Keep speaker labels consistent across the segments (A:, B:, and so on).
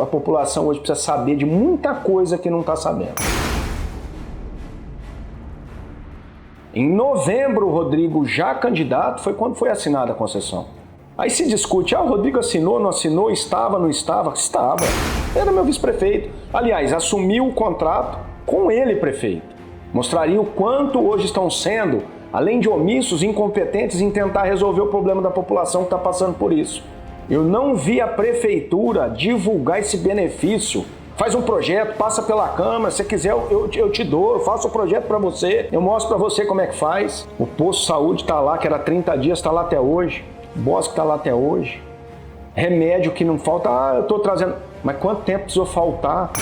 A: A população hoje precisa saber de muita coisa que não está sabendo. Em novembro, o Rodrigo, já candidato, foi quando foi assinada a concessão. Aí se discute, o Rodrigo assinou, não assinou, estava, não estava? Estava. Era meu vice-prefeito. Aliás, assumiu o contrato com ele, prefeito. Mostraria o quanto hoje estão sendo, além de omissos, incompetentes em tentar resolver o problema da população que está passando por isso. Eu não vi a prefeitura divulgar esse benefício. Faz um projeto, passa pela Câmara, se quiser eu te dou, eu faço o projeto para você, eu mostro para você como é que faz. O posto de saúde está lá, que era 30 dias, está lá até hoje. O Bosque está lá até hoje. Remédio que não falta, eu estou trazendo. Mas quanto tempo precisou faltar?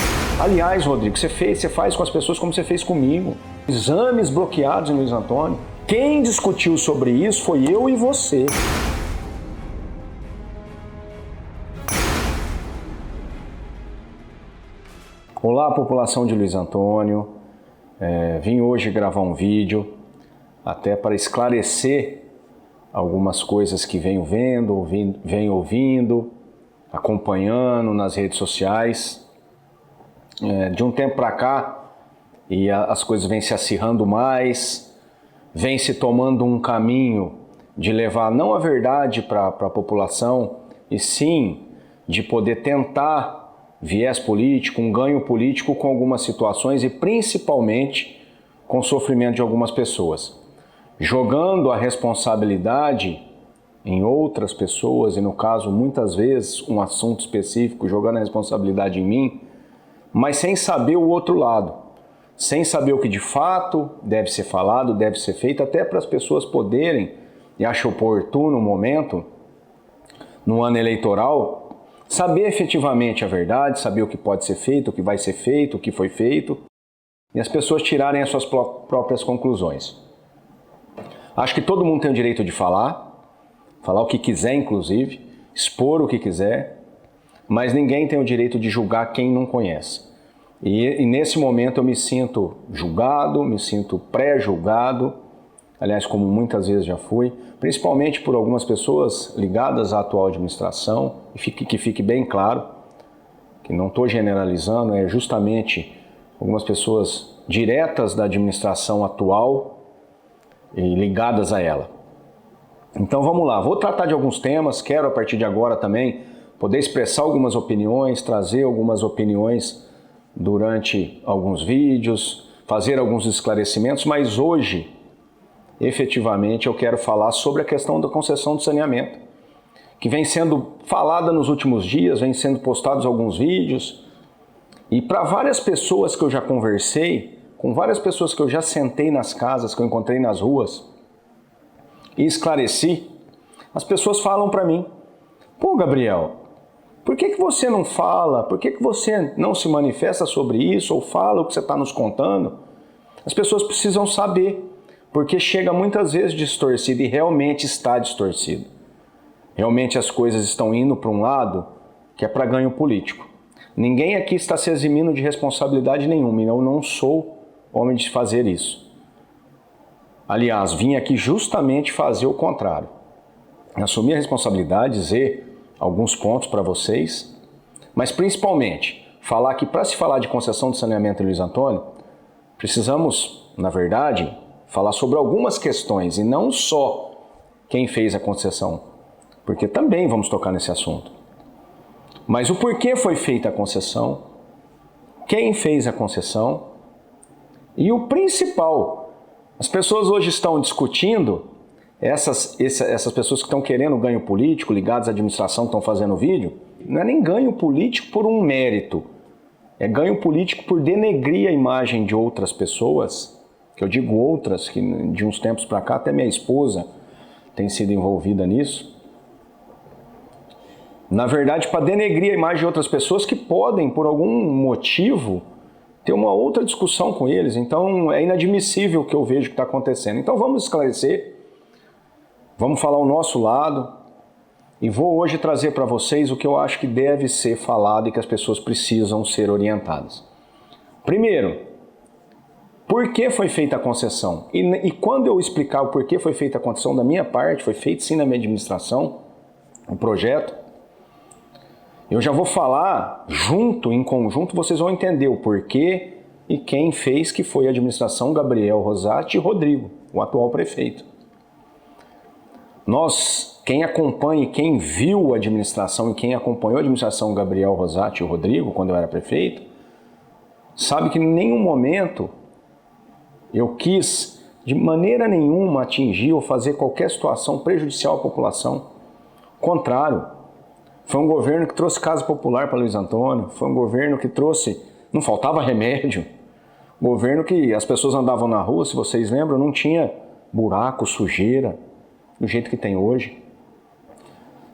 A: Aliás, Rodrigo, você faz com as pessoas como você fez comigo. Exames bloqueados em Luiz Antônio. Quem discutiu sobre isso foi eu e você. Olá, população de Luiz Antônio. Vim hoje gravar um vídeo até para esclarecer algumas coisas que venho vendo, venho ouvindo, acompanhando nas redes sociais. De um tempo para cá, e as coisas vêm se acirrando mais, vem se tomando um caminho de levar não a verdade para a população, e sim de poder tentar viés político, um ganho político com algumas situações e principalmente com o sofrimento de algumas pessoas. Jogando a responsabilidade em outras pessoas, e no caso, muitas vezes, um assunto específico, jogando a responsabilidade em mim, mas sem saber o outro lado, sem saber o que de fato deve ser falado, deve ser feito, até para as pessoas poderem, e acho oportuno o momento, no ano eleitoral, saber efetivamente a verdade, saber o que pode ser feito, o que vai ser feito, o que foi feito, e as pessoas tirarem as suas próprias conclusões. Acho que todo mundo tem o direito de falar o que quiser, inclusive, expor o que quiser, mas ninguém tem o direito de julgar quem não conhece. E nesse momento eu me sinto julgado, me sinto pré-julgado, aliás, como muitas vezes já fui, principalmente por algumas pessoas ligadas à atual administração, e que fique bem claro, que não estou generalizando, é justamente algumas pessoas diretas da administração atual e ligadas a ela. Então vamos lá, vou tratar de alguns temas, quero a partir de agora também poder expressar algumas opiniões, trazer algumas opiniões durante alguns vídeos, fazer alguns esclarecimentos, mas hoje, efetivamente, eu quero falar sobre a questão da concessão de saneamento, que vem sendo falada nos últimos dias, vem sendo postados alguns vídeos, e para várias pessoas que eu já conversei, com várias pessoas que eu já sentei nas casas, que eu encontrei nas ruas, e esclareci, as pessoas falam para mim, pô, Gabriel, por que você não fala? Por que você não se manifesta sobre isso ou fala o que você está nos contando? As pessoas precisam saber, porque chega muitas vezes distorcido e realmente está distorcido. Realmente as coisas estão indo para um lado que é para ganho político. Ninguém aqui está se eximindo de responsabilidade nenhuma e eu não sou homem de fazer isso. Aliás, vim aqui justamente fazer o contrário. Assumir a responsabilidade, dizer alguns pontos para vocês, mas principalmente falar que para se falar de concessão de saneamento em Luiz Antônio, precisamos, na verdade, falar sobre algumas questões e não só quem fez a concessão, porque também vamos tocar nesse assunto. Mas o porquê foi feita a concessão, quem fez a concessão e o principal, as pessoas hoje estão discutindo, essas pessoas que estão querendo ganho político, ligadas à administração, que estão fazendo vídeo, não é nem ganho político por um mérito, é ganho político por denegrir a imagem de outras pessoas, que eu digo outras, que de uns tempos para cá até minha esposa tem sido envolvida nisso. Na verdade, para denegrir a imagem de outras pessoas que podem, por algum motivo, ter uma outra discussão com eles. Então, é inadmissível o que eu vejo que está acontecendo. Então, vamos esclarecer, vamos falar o nosso lado e vou hoje trazer para vocês o que eu acho que deve ser falado e que as pessoas precisam ser orientadas. Primeiro, por que foi feita a concessão? E quando eu explicar o porquê foi feita a concessão da minha parte, foi feito sim na minha administração, um projeto, Eu já vou falar junto, em conjunto, vocês vão entender o porquê e quem fez, que foi a administração Gabriel Rosati e Rodrigo, o atual prefeito. Quem acompanha e quem viu a administração e quem acompanhou a administração Gabriel Rosati e Rodrigo, quando eu era prefeito, sabe que em nenhum momento eu quis, de maneira nenhuma, atingir ou fazer qualquer situação prejudicial à população. Contrário, foi um governo que trouxe casa popular para Luiz Antônio, foi um governo que trouxe, não faltava remédio, governo que as pessoas andavam na rua, se vocês lembram, não tinha buraco, sujeira, do jeito que tem hoje.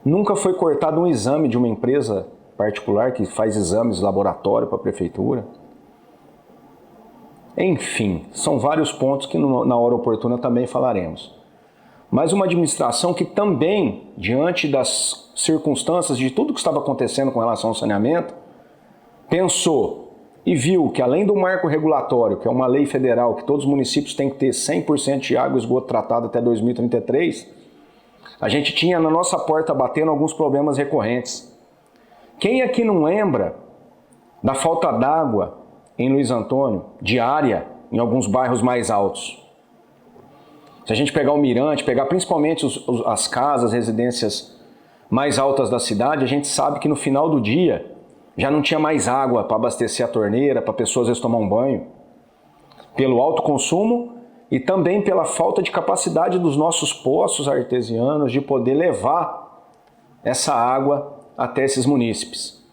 A: Nunca foi cortado um exame de uma empresa particular que faz exames laboratório para a prefeitura. Enfim, são vários pontos que na hora oportuna também falaremos. Mas uma administração que também, diante das circunstâncias de tudo que estava acontecendo com relação ao saneamento, pensou e viu que além do marco regulatório, que é uma lei federal, que todos os municípios têm que ter 100% de água e esgoto tratado até 2033, a gente tinha na nossa porta batendo alguns problemas recorrentes. Quem aqui não lembra da falta d'água em Luiz Antônio, diária, em alguns bairros mais altos? Se a gente pegar o Mirante, pegar principalmente as casas, residências mais altas da cidade, a gente sabe que no final do dia já não tinha mais água para abastecer a torneira, para pessoas às vezes tomar um banho. Pelo alto consumo e também pela falta de capacidade dos nossos poços artesianos de poder levar essa água até esses munícipes.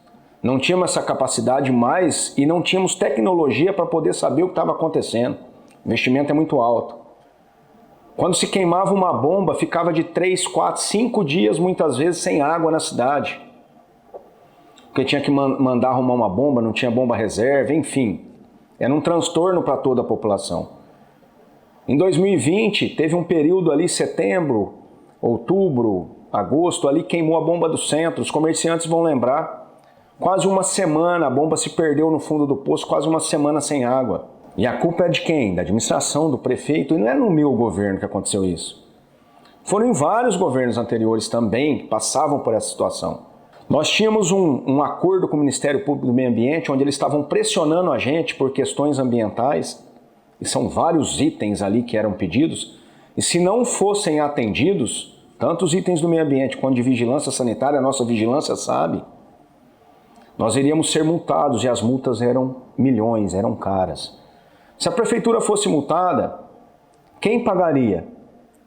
A: Não tínhamos essa capacidade mais e não tínhamos tecnologia para poder saber o que estava acontecendo. O investimento é muito alto. Quando se queimava uma bomba, ficava de 3, 4, 5 dias muitas vezes sem água na cidade. Porque tinha que mandar arrumar uma bomba, não tinha bomba reserva, enfim. Era um transtorno para toda a população. Em 2020, teve um período ali, setembro, outubro, agosto, ali queimou a bomba do centro. Os comerciantes vão lembrar. Quase uma semana, a bomba se perdeu no fundo do poço, quase uma semana sem água. E a culpa é de quem? Da administração, do prefeito. E não é no meu governo que aconteceu isso. Foram em vários governos anteriores também que passavam por essa situação. Nós tínhamos um acordo com o Ministério Público do Meio Ambiente, onde eles estavam pressionando a gente por questões ambientais. E são vários itens ali que eram pedidos, e se não fossem atendidos, tanto os itens do meio ambiente quanto de vigilância sanitária, a nossa vigilância sabe, nós iríamos ser multados, e as multas eram milhões, eram caras. Se a prefeitura fosse multada, quem pagaria?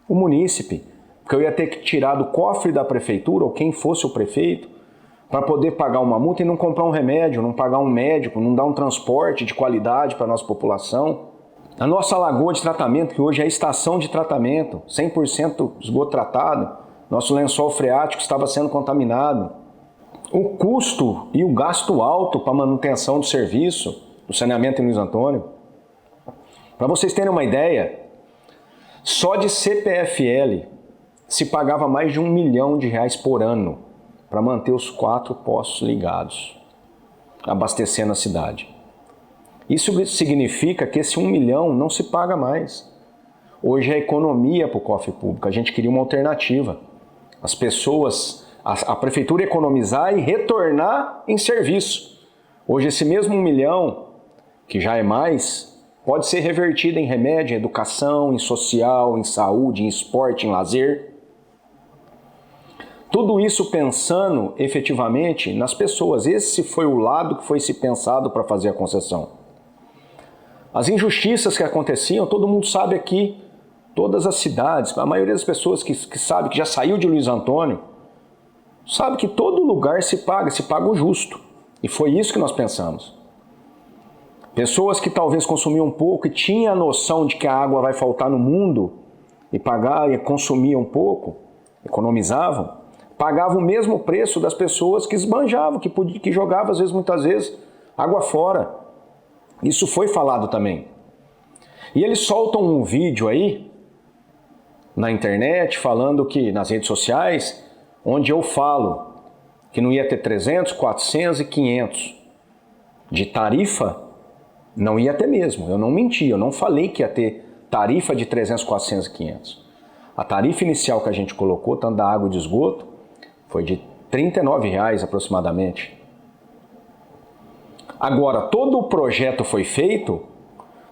A: O munícipe, porque eu ia ter que tirar do cofre da prefeitura, ou quem fosse o prefeito, para poder pagar uma multa e não comprar um remédio, não pagar um médico, não dar um transporte de qualidade para a nossa população. A nossa lagoa de tratamento, que hoje é a estação de tratamento, 100% esgoto tratado, nosso lençol freático estava sendo contaminado. O custo e o gasto alto para a manutenção do serviço, do saneamento em Luiz Antônio. Para vocês terem uma ideia, só de CPFL se pagava mais de R$1 milhão por ano para manter os 4 poços ligados, abastecendo a cidade. Isso significa que esse 1 milhão não se paga mais. Hoje é economia para o cofre público. A gente queria uma alternativa. As pessoas, a prefeitura economizar e retornar em serviço. Hoje esse mesmo 1 milhão, que já é mais, pode ser revertido em remédio, em educação, em social, em saúde, em esporte, em lazer. Tudo isso pensando efetivamente nas pessoas. Esse foi o lado que foi se pensado para fazer a concessão. As injustiças que aconteciam, todo mundo sabe aqui, todas as cidades, a maioria das pessoas que sabe, que já saiu de Luiz Antônio, sabe que todo lugar se paga o justo. E foi isso que nós pensamos. Pessoas que talvez consumiam pouco e tinham a noção de que a água vai faltar no mundo, e pagavam e consumiam pouco, economizavam, pagavam o mesmo preço das pessoas que esbanjavam, que jogavam, às vezes, muitas vezes, água fora. Isso foi falado também. E eles soltam um vídeo aí, na internet, falando que, nas redes sociais, onde eu falo que não ia ter 300, 400 e 500 de tarifa, não ia ter mesmo. Eu não menti, eu não falei que ia ter tarifa de 300, 400 e 500. A tarifa inicial que a gente colocou, tanto da água e de esgoto, foi de R$ 39 aproximadamente. Agora, todo o projeto foi feito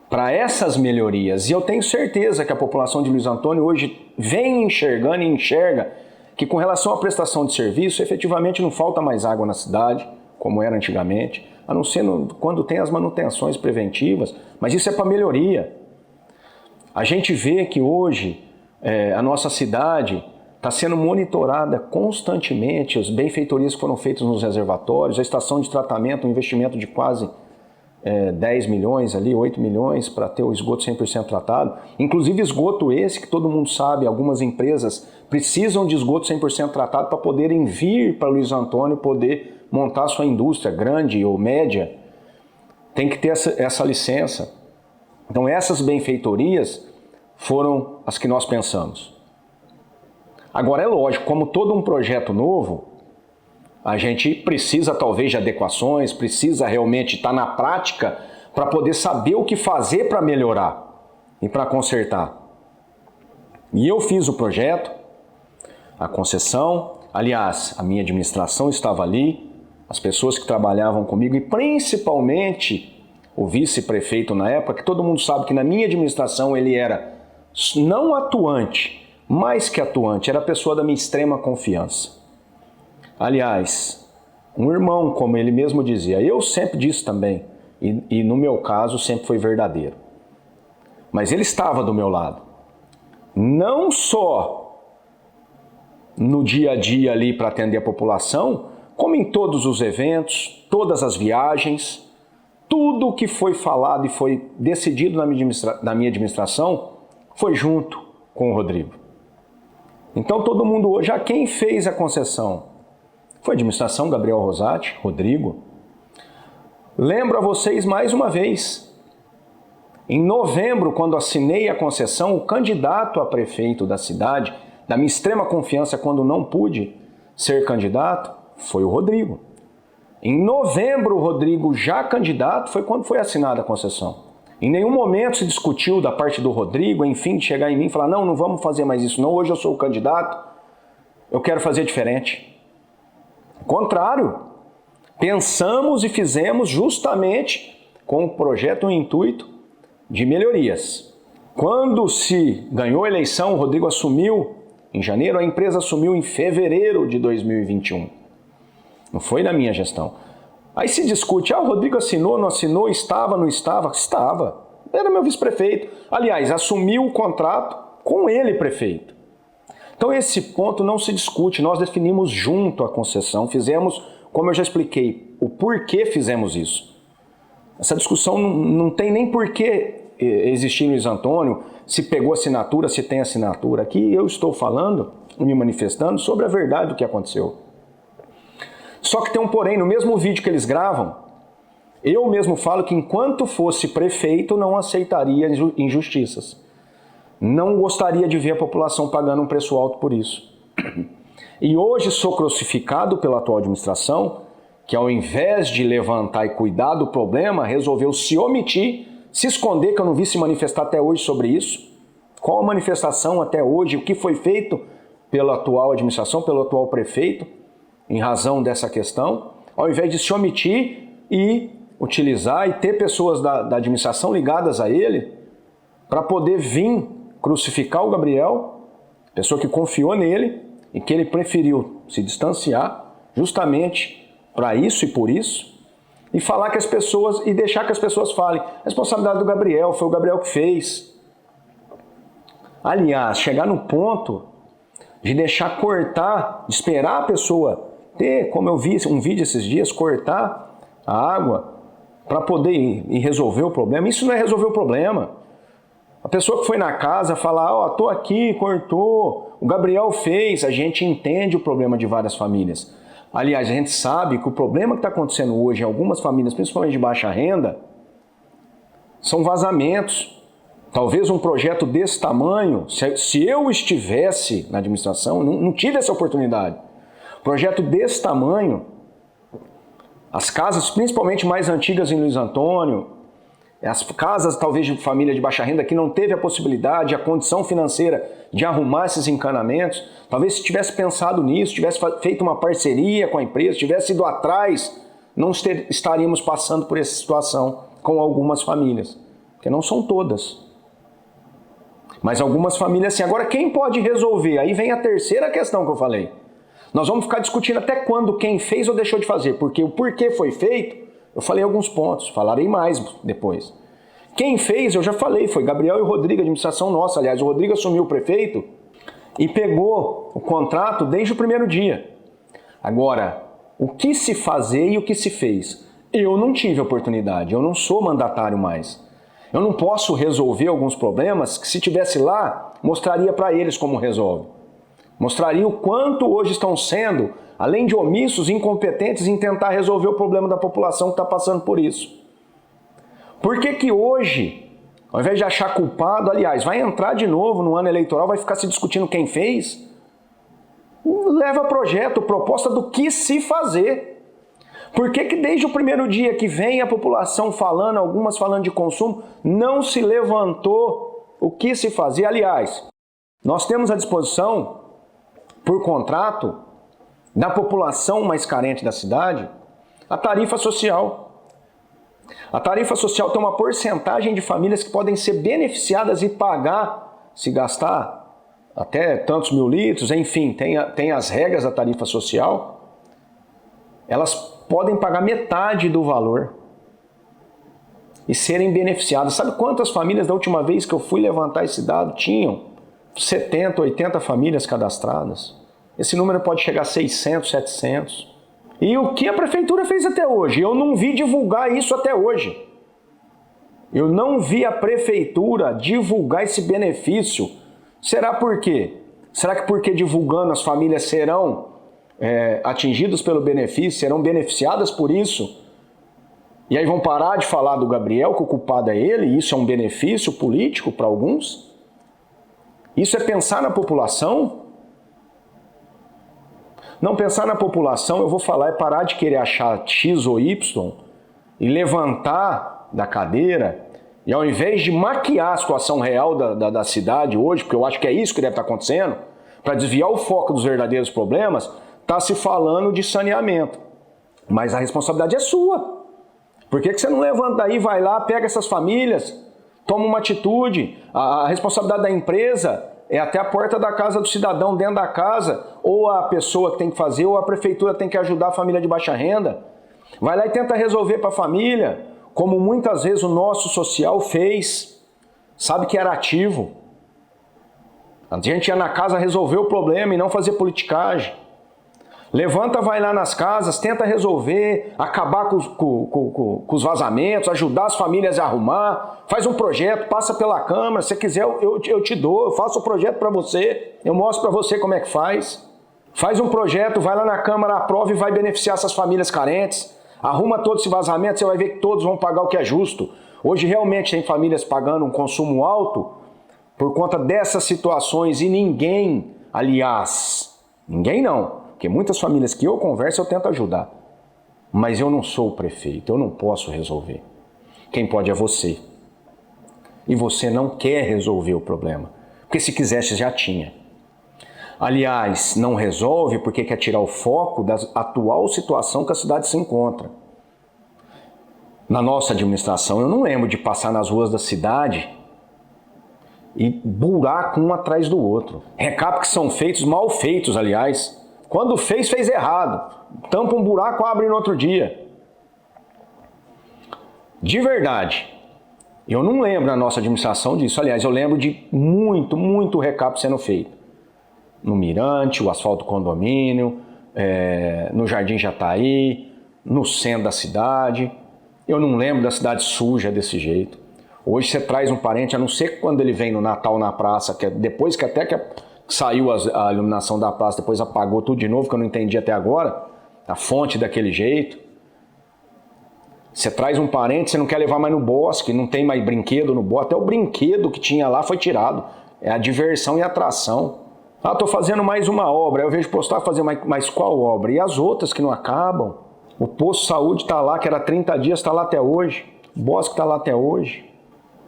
A: para essas melhorias. E eu tenho certeza que a população de Luiz Antônio hoje vem enxergando e enxerga que com relação à prestação de serviço, efetivamente não falta mais água na cidade, como era antigamente, a não ser quando tem as manutenções preventivas, mas isso é para melhoria. A gente vê que hoje a nossa cidade está sendo monitorada constantemente, as benfeitorias que foram feitas nos reservatórios, a estação de tratamento, um investimento de quase 10 milhões ali, 8 milhões para ter o esgoto 100% tratado. Inclusive esgoto esse que todo mundo sabe, algumas empresas precisam de esgoto 100% tratado para poderem vir para Luiz Antônio poder montar sua indústria grande ou média. Tem que ter essa licença. Então essas benfeitorias foram as que nós pensamos. Agora é lógico, como todo um projeto novo, a gente precisa talvez de adequações, precisa realmente estar na prática para poder saber o que fazer para melhorar e para consertar. E eu fiz o projeto, a concessão, aliás, a minha administração estava ali, as pessoas que trabalhavam comigo e principalmente o vice-prefeito na época, que todo mundo sabe que na minha administração ele era não atuante, mais que atuante, era a pessoa da minha extrema confiança. Aliás, um irmão, como ele mesmo dizia, eu sempre disse também, e no meu caso sempre foi verdadeiro. Mas ele estava do meu lado. Não só no dia a dia ali para atender a população, como em todos os eventos, todas as viagens, tudo o que foi falado e foi decidido na minha administração foi junto com o Rodrigo. Então todo mundo hoje, quem fez a concessão? Foi a administração Gabriel Rosati, Rodrigo. Lembro a vocês mais uma vez, em novembro, quando assinei a concessão, o candidato a prefeito da cidade, da minha extrema confiança quando não pude ser candidato, foi o Rodrigo. Em novembro, o Rodrigo já candidato, foi quando foi assinada a concessão. Em nenhum momento se discutiu da parte do Rodrigo, enfim, de chegar em mim e falar, não vamos fazer mais isso, não, hoje eu sou o candidato, eu quero fazer diferente. Contrário, pensamos e fizemos justamente com o projeto, um intuito de melhorias. Quando se ganhou a eleição, o Rodrigo assumiu em janeiro, a empresa assumiu em fevereiro de 2021. Não foi na minha gestão. Aí se discute, o Rodrigo assinou, não assinou, estava, não estava? Estava. Era meu vice-prefeito. Aliás, assumiu o contrato com ele, prefeito. Então esse ponto não se discute, nós definimos junto a concessão, fizemos, como eu já expliquei, o porquê fizemos isso. Essa discussão não tem nem porquê existir em Luiz Antônio, se pegou assinatura, se tem assinatura. Aqui eu estou falando, me manifestando sobre a verdade do que aconteceu. Só que tem um porém, no mesmo vídeo que eles gravam, eu mesmo falo que enquanto fosse prefeito não aceitaria injustiças. Não gostaria de ver a população pagando um preço alto por isso. E hoje sou crucificado pela atual administração, que ao invés de levantar e cuidar do problema, resolveu se omitir, se esconder, que eu não vi se manifestar até hoje sobre isso. Qual a manifestação até hoje, o que foi feito pela atual administração, pelo atual prefeito, em razão dessa questão, ao invés de se omitir e utilizar e ter pessoas da administração ligadas a ele, para poder vir crucificar o Gabriel, pessoa que confiou nele e que ele preferiu se distanciar justamente para isso e por isso, e falar que as pessoas, e deixar que as pessoas falem, a responsabilidade do Gabriel, foi o Gabriel que fez. Aliás, chegar no ponto de deixar cortar, de esperar a pessoa ter, como eu vi um vídeo esses dias, cortar a água para poder ir resolver o problema. Isso não é resolver o problema. A pessoa que foi na casa falar, tô aqui, cortou, o Gabriel fez, a gente entende o problema de várias famílias. Aliás, a gente sabe que o problema que está acontecendo hoje em algumas famílias, principalmente de baixa renda, são vazamentos. Talvez um projeto desse tamanho, se eu estivesse na administração, não tive essa oportunidade. Projeto desse tamanho, as casas principalmente mais antigas em Luiz Antônio, As casas, talvez, de família de baixa renda que não teve a possibilidade, a condição financeira de arrumar esses encanamentos, talvez se tivesse pensado nisso, tivesse feito uma parceria com a empresa, tivesse ido atrás, não estaríamos passando por essa situação com algumas famílias, porque não são todas. Mas algumas famílias sim. Agora, quem pode resolver? Aí vem a terceira questão que eu falei. Nós vamos ficar discutindo até quando quem fez ou deixou de fazer, porque o porquê foi feito, eu falei alguns pontos, falarei mais depois. Quem fez, eu já falei, foi Gabriel e o Rodrigo, administração nossa. Aliás, o Rodrigo assumiu o prefeito e pegou o contrato desde o primeiro dia. Agora, o que se fazer e o que se fez? Eu não tive oportunidade, eu não sou mandatário mais. Eu não posso resolver alguns problemas que, se tivesse lá, mostraria para eles como resolve. Mostraria o quanto hoje estão sendo, além de omissos, incompetentes em tentar resolver o problema da população que está passando por isso. Por que que hoje, ao invés de achar culpado, aliás, vai entrar de novo no ano eleitoral, vai ficar se discutindo quem fez? Leva projeto, proposta do que se fazer. Por que que desde o primeiro dia que vem a população falando, algumas falando de consumo, não se levantou o que se fazer? Aliás, nós temos à disposição, por contrato, da população mais carente da cidade, a tarifa social. A tarifa social tem uma porcentagem de famílias que podem ser beneficiadas e pagar, se gastar até tantos mil litros, enfim, tem as regras da tarifa social. Elas podem pagar metade do valor e serem beneficiadas. Sabe quantas famílias da última vez que eu fui levantar esse dado tinham? 70, 80 famílias cadastradas. Esse número pode chegar a 600, 700. E o que a prefeitura fez até hoje? Eu não vi divulgar isso até hoje. Eu não vi a prefeitura divulgar esse benefício. Será por quê? Será que porque divulgando as famílias serão atingidas pelo benefício, serão beneficiadas por isso? E aí vão parar de falar do Gabriel, que o culpado é ele, e isso é um benefício político para alguns? Isso é pensar na população? Não pensar na população, eu vou falar, é parar de querer achar X ou Y e levantar da cadeira e, ao invés de maquiar a situação real da cidade hoje, porque eu acho que é isso que deve estar acontecendo, para desviar o foco dos verdadeiros problemas, está se falando de saneamento. Mas a responsabilidade é sua. Por que você não levanta daí, vai lá, pega essas famílias, toma uma atitude? A responsabilidade da empresa é até a porta da casa do cidadão, dentro da casa, ou a pessoa que tem que fazer, ou a prefeitura tem que ajudar a família de baixa renda. Vai lá e tenta resolver para a família, como muitas vezes o nosso social fez. Sabe que era ativo. A gente ia na casa resolver o problema e não fazer politicagem. Levanta, vai lá nas casas, tenta resolver, acabar com os vazamentos, ajudar as famílias a arrumar, faz um projeto, passa pela Câmara, se quiser eu te dou, eu faço o projeto para você, eu mostro para você como é que faz. Faz um projeto, vai lá na Câmara, aprova e vai beneficiar essas famílias carentes. Arruma todo esse vazamento, você vai ver que todos vão pagar o que é justo. Hoje realmente tem famílias pagando um consumo alto por conta dessas situações e ninguém, aliás, ninguém não. Porque muitas famílias que eu converso, eu tento ajudar. Mas eu não sou o prefeito, eu não posso resolver. Quem pode é você. E você não quer resolver o problema. Porque se quisesse, já tinha. Aliás, não resolve porque quer tirar o foco da atual situação que a cidade se encontra. Na nossa administração, eu não lembro de passar nas ruas da cidade e buraco um atrás do outro. Recap que são feitos, mal feitos, aliás. Quando fez errado. Tampa um buraco, abre no outro dia. De verdade, eu não lembro na nossa administração disso. Aliás, eu lembro de muito recap sendo feito. No Mirante, o asfalto condomínio, no Jardim Jataí, no centro da cidade. Eu não lembro da cidade suja desse jeito. Hoje você traz um parente, a não ser quando ele vem no Natal na praça, que é depois que até que saiu a iluminação da praça, depois apagou tudo de novo, que eu não entendi até agora, a fonte daquele jeito. Você traz um parente, você não quer levar mais no bosque, não tem mais brinquedo no bosque, até o brinquedo que tinha lá foi tirado. É a diversão e atração. Ah, estou fazendo mais uma obra, eu vejo postar fazer mais qual obra? E as outras que não acabam? O posto de saúde está lá, que era 30 dias, está lá até hoje. O Bosque está lá até hoje.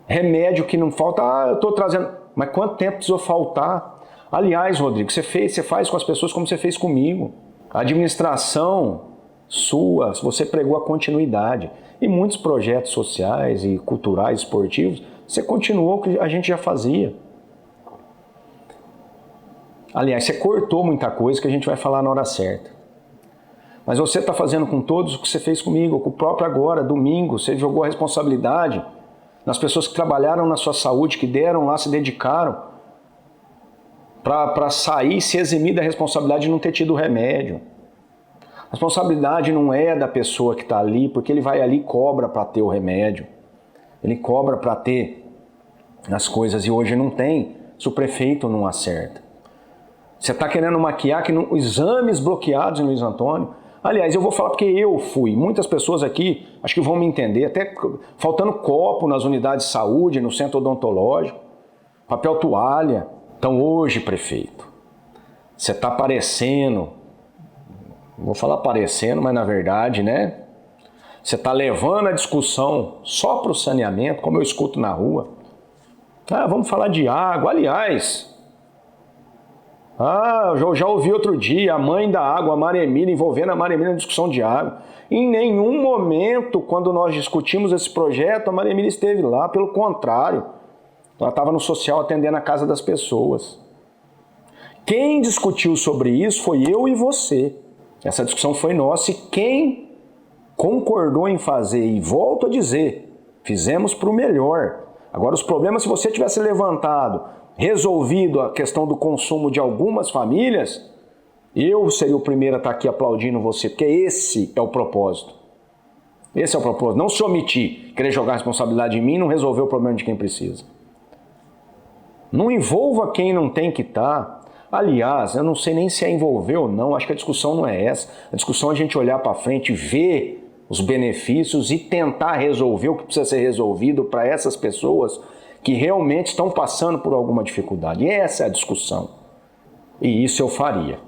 A: Remédio que não falta, eu estou trazendo. Mas quanto tempo precisou faltar? Aliás, Rodrigo, você faz com as pessoas como você fez comigo. A administração sua, você pregou a continuidade. E muitos projetos sociais e culturais, esportivos, você continuou o que a gente já fazia. Aliás, você cortou muita coisa que a gente vai falar na hora certa. Mas você está fazendo com todos o que você fez comigo, com o próprio agora, domingo, você jogou a responsabilidade nas pessoas que trabalharam na sua saúde, que deram lá, se dedicaram para sair, se eximir da responsabilidade de não ter tido remédio. A responsabilidade não é da pessoa que está ali, porque ele vai ali e cobra para ter o remédio. Ele cobra para ter as coisas e hoje não tem, se o prefeito não acerta. Você está querendo maquiar que exames bloqueados em Luiz Antônio. Aliás, eu vou falar porque eu fui. Muitas pessoas aqui, acho que vão me entender, até faltando copo nas unidades de saúde, no centro odontológico, papel toalha. Então hoje, prefeito, você está parecendo, vou falar parecendo, mas na verdade, né? Você está levando a discussão só para o saneamento, como eu escuto na rua. Vamos falar de água. Aliás, eu já ouvi outro dia a mãe da água, a Maria Emília, envolvendo a Maria Emília na discussão de água. Em nenhum momento, quando nós discutimos esse projeto, a Maria Emília esteve lá. Pelo contrário, ela estava no social atendendo a casa das pessoas. Quem discutiu sobre isso foi eu e você. Essa discussão foi nossa e quem concordou em fazer, e volto a dizer, fizemos para o melhor. Agora, os problemas, se você tivesse levantado, resolvido a questão do consumo de algumas famílias, eu seria o primeiro a estar aqui aplaudindo você, porque esse é o propósito. Esse é o propósito. Não se omitir, querer jogar a responsabilidade em mim e não resolver o problema de quem precisa. Não envolva quem não tem que estar. Aliás, eu não sei nem se é envolver ou não, acho que a discussão não é essa. A discussão é a gente olhar para frente, ver os benefícios e tentar resolver o que precisa ser resolvido para essas pessoas que realmente estão passando por alguma dificuldade. Essa é a discussão. E isso eu faria.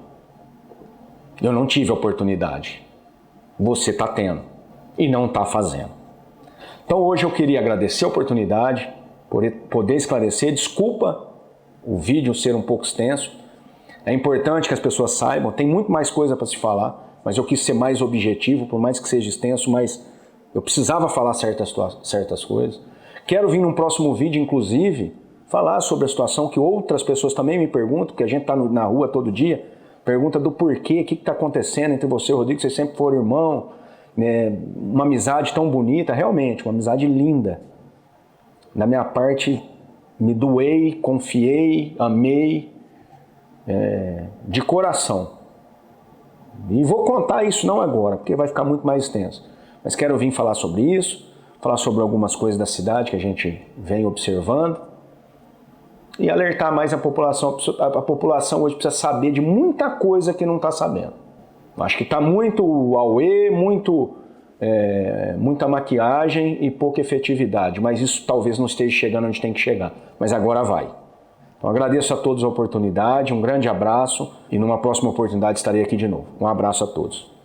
A: Eu não tive oportunidade. Você está tendo e não está fazendo. Então hoje eu queria agradecer a oportunidade, por poder esclarecer. Desculpa o vídeo ser um pouco extenso. É importante que as pessoas saibam, tem muito mais coisa para se falar, mas eu quis ser mais objetivo, por mais que seja extenso, mas eu precisava falar certas coisas. Quero vir num próximo vídeo, inclusive, falar sobre a situação que outras pessoas também me perguntam, porque a gente está na rua todo dia, pergunta do porquê, o que está acontecendo entre você e o Rodrigo, vocês sempre foram irmão, né? Uma amizade tão bonita, realmente, uma amizade linda. Da minha parte, me doei, confiei, amei, de coração. E vou contar isso não agora, porque vai ficar muito mais extenso. Mas quero vir falar sobre isso, falar sobre algumas coisas da cidade que a gente vem observando e alertar mais a população. A população hoje precisa saber de muita coisa que não está sabendo. Acho que está muito auê, muita maquiagem e pouca efetividade, mas isso talvez não esteja chegando onde tem que chegar. Mas agora vai. Então agradeço a todos a oportunidade, um grande abraço e numa próxima oportunidade estarei aqui de novo. Um abraço a todos.